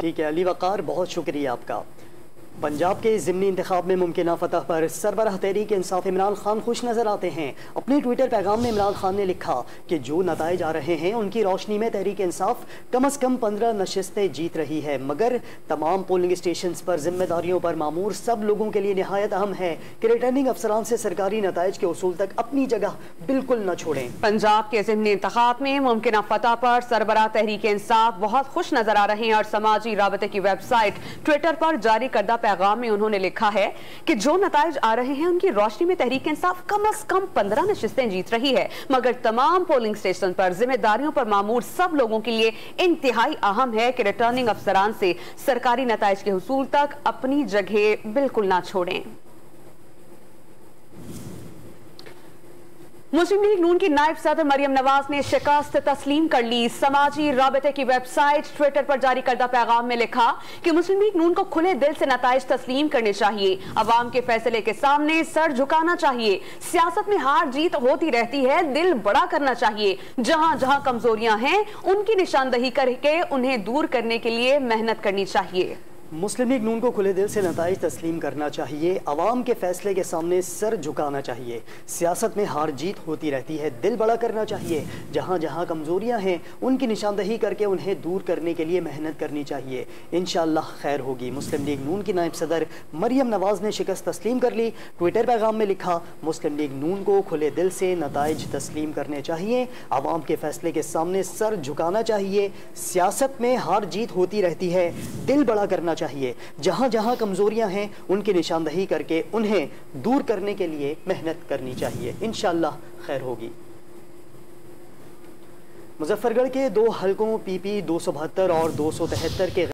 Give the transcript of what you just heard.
ठीक है अली वक़ार, बहुत शुक्रिया आपका। पंजाब के ज़िमनी इंतखाब में मुमकिन फतह पर सरबराह तहरीक इंसाफ इमरान खान खुश नज़र आते हैं। अपने ट्विटर पैगाम में इमरान खान ने लिखा कि जो नताइज आ रहे हैं उनकी रोशनी में तहरीक इंसाफ कम अज़ कम 15 नशिस्तें जीत रही है, मगर तमाम पोलिंग स्टेशन पर जिम्मेदारियों पर मामूर सब लोगों के लिए नहायत अहम है कि रिटर्निंग अफसरान से सरकारी नताइज के उसूल तक अपनी जगह बिल्कुल न छोड़ें। पंजाब के ज़िमनी इंतखाब में मुमकिन फतह पर सरबराह तहरीक इंसाफ बहुत खुश नजर आ रहे हैं और समाजी राबते की वेबसाइट ट्विटर पर जारी करदा पैगाम में उन्होंने लिखा है कि जो नताइज आ रहे हैं उनकी रोशनी में तहरीक इंसाफ कम अज कम 15 नशिस्तें जीत रही है, मगर तमाम पोलिंग स्टेशन पर जिम्मेदारियों पर मामूर सब लोगों के लिए इंतहाई अहम है कि रिटर्निंग अफसरान से सरकारी नताइज के हुसूल तक अपनी जगह बिल्कुल ना छोड़ें। मुस्लिम लीग नून की नायब सदर मरियम नवाज ने शिकस्त तस्लीम कर ली। समाजी राबते की वेबसाइट ट्विटर पर जारी करदा पैगाम में लिखा कि मुस्लिम लीग नून को खुले दिल से नताइज तस्लीम करने चाहिए, अवाम के फैसले के सामने सर झुकाना चाहिए। सियासत में हार जीत होती रहती है, दिल बड़ा करना चाहिए। जहां जहां कमजोरियां हैं उनकी निशानदही करके उन्हें दूर करने के लिए मेहनत करनी चाहिए। मुस्लिम लीग नून को खुले दिल से नताइज तस्लीम करना चाहिए, अवाम के फैसले के सामने सर झुकाना चाहिए। सियासत में हार जीत होती रहती है, दिल बड़ा करना चाहिए। जहाँ जहाँ कमज़ोरियाँ हैं उनकी निशानदही करके उन्हें दूर करने के लिए मेहनत करनी चाहिए। इंशाअल्लाह खैर होगी। मुस्लिम लीग नून की नायब सदर मरियम नवाज ने शिकस्त तस्लीम कर ली। ट्विटर पैगाम में लिखा, मुस्लिम लीग नून को खुले दिल से नताइज तस्लीम करने चाहिए, अवाम के फैसले के सामने सर झुकाना चाहिए। सियासत में हार जीत होती रहती है, दिल बड़ा करना चाहिए। जहां जहां कमजोरियां हैं उनकी निशानदही करके उन्हें दूर करने के लिए मेहनत करनी चाहिए। इंशाअल्लाह खैर होगी। मुजफ्फरगढ़ के 2 हलकों PP 272 और 273 के